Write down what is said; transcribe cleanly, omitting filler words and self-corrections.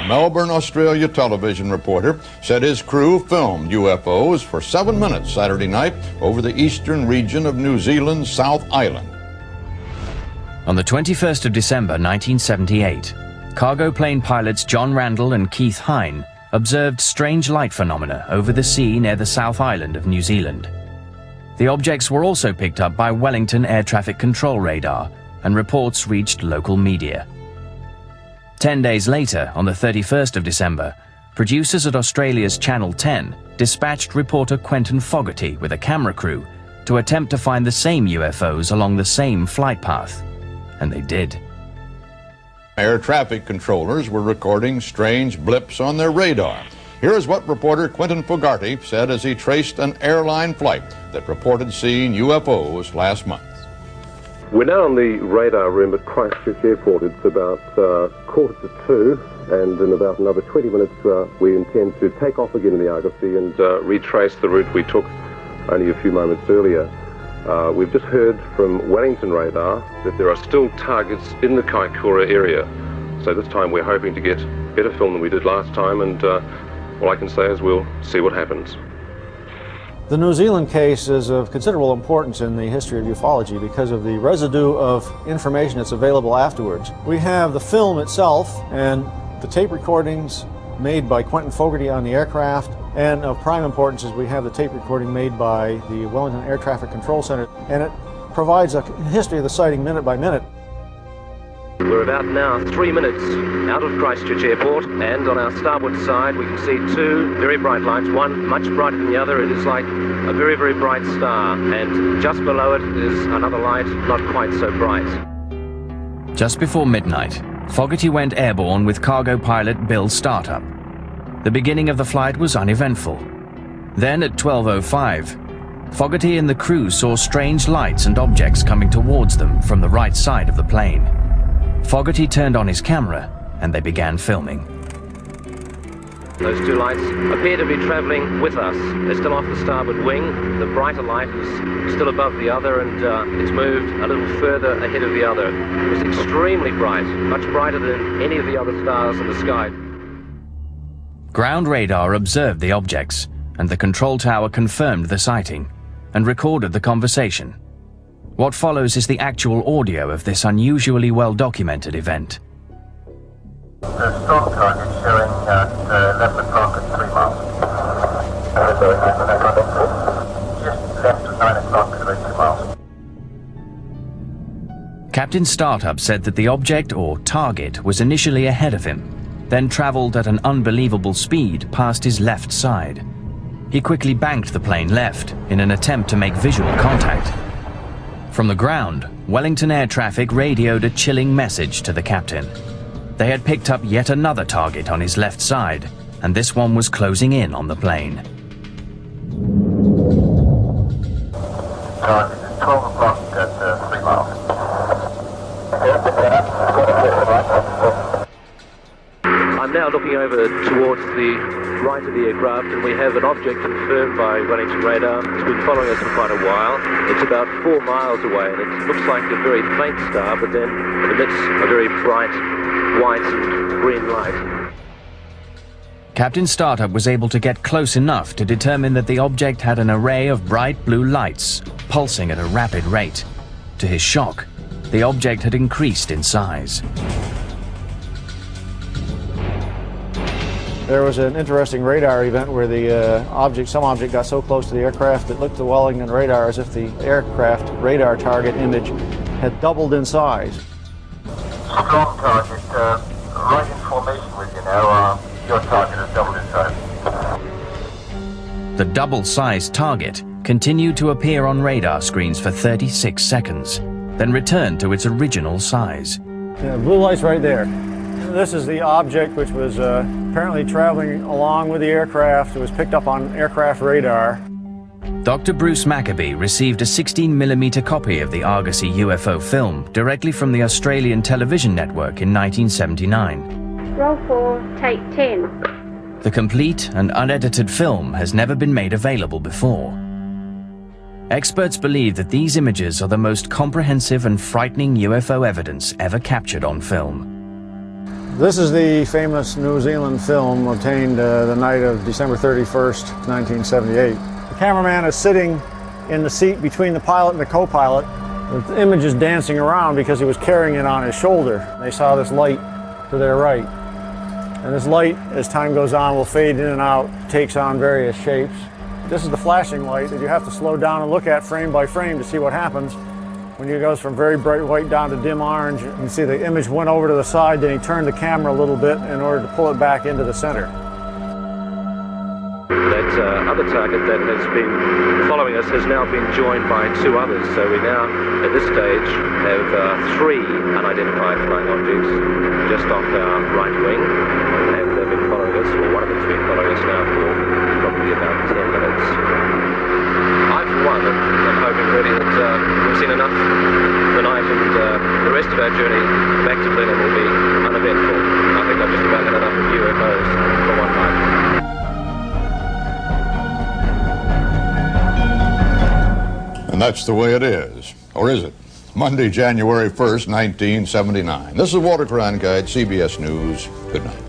Melbourne, Australia television reporter, said his crew filmed UFOs for 7 minutes Saturday night over the eastern region of New Zealand's South Island. On the 21st of December 1978, cargo plane pilots John Randall and Keith Hine observed strange light phenomena over the sea near the South Island of New Zealand. The objects were also picked up by Wellington Air Traffic Control radar, and reports reached local media. 10 days later, on the 31st of December, producers at Australia's Channel 10 dispatched reporter Quentin Fogarty with a camera crew to attempt to find the same UFOs along the same flight path. And they did. Air traffic controllers were recording strange blips on their radar. Here is what reporter Quentin Fogarty said as he traced an airline flight that reported seeing UFOs last month. We're now in the radar room at Christchurch Airport. It's about 1:45, and in about another 20 minutes we intend to take off again in the Argosy and retrace the route we took only a few moments earlier. We've just heard from Wellington radar that there are still targets in the Kaikoura area. So this time we're hoping to get better film than we did last time, and all I can say is we'll see what happens. The New Zealand case is of considerable importance in the history of ufology because of the residue of information that's available afterwards. We have the film itself and the tape recordings made by Quentin Fogarty on the aircraft, and of prime importance is we have the tape recording made by the Wellington Air Traffic Control Center, and it provides a history of the sighting minute by minute. We're about now 3 minutes out of Christchurch Airport, and on our starboard side we can see two very bright lights, one much brighter than the other. It is like a very, very bright star, and just below it is another light, not quite so bright. Just before midnight, Fogarty went airborne with cargo pilot Bill Startup. The beginning of the flight was uneventful. Then at 12:05, Fogarty and the crew saw strange lights and objects coming towards them from the right side of the plane. Fogarty turned on his camera and they began filming. Those two lights appear to be travelling with us. They're still off the starboard wing. The brighter light is still above the other, and it's moved a little further ahead of the other. It was extremely bright, much brighter than any of the other stars in the sky. Ground radar observed the objects, and the control tower confirmed the sighting and recorded the conversation. What follows is the actual audio of this unusually well-documented event. The storm target showing at 11 o'clock at 3 miles. Just left at 9 o'clock at 2 miles. Captain Startup said that the object or target was initially ahead of him, then travelled at an unbelievable speed past his left side. He quickly banked the plane left in an attempt to make visual contact. From the ground, Wellington Air Traffic radioed a chilling message to the captain. They had picked up yet another target on his left side, and this one was closing in on the plane. Target is 12 o'clock at 3 miles. I'm now looking over towards the right of the aircraft, and we have an object confirmed by Wellington radar. It's been following us for quite a while. It's about 4 miles away, and it looks like a very faint star, but then it emits a very bright white and green light. Captain Startup was able to get close enough to determine that the object had an array of bright blue lights pulsing at a rapid rate. To his shock, the object had increased in size. There was an interesting radar event where the some object got so close to the aircraft it looked to Wellington radar as if the aircraft radar target image had doubled in size. Strong target, right in formation with you now. Your target has doubled in size. The double-sized target continued to appear on radar screens for 36 seconds, then returned to its original size. Yeah, blue lights right there. This is the object which was apparently traveling along with the aircraft. It was picked up on aircraft radar. Dr. Bruce Maccabee received a 16mm copy of the Argosy UFO film directly from the Australian television network in 1979. Roll 4, take 10. The complete and unedited film has never been made available before. Experts believe that these images are the most comprehensive and frightening UFO evidence ever captured on film. This is the famous New Zealand film obtained the night of December 31st, 1978. The cameraman is sitting in the seat between the pilot and the co-pilot. The image is dancing around because he was carrying it on his shoulder. They saw this light to their right. And this light, as time goes on, will fade in and out, takes on various shapes. This is the flashing light that you have to slow down and look at frame by frame to see what happens. When it goes from very bright white down to dim orange, you can see the image went over to the side, then he turned the camera a little bit in order to pull it back into the center. That other target that has been following us has now been joined by two others. So we now, at this stage, have three unidentified flying objects just off our right wing. And they've been following us, or one of them's been following us now for probably about 10 minutes. I, for one, am hoping really that we've seen enough tonight and the rest of our journey back to Berlin will be uneventful. I think I've just about had enough of UFOs for one night. And that's the way it is. Or is it? Monday, January 1st, 1979. This is Walter Cronkite, CBS News. Good night.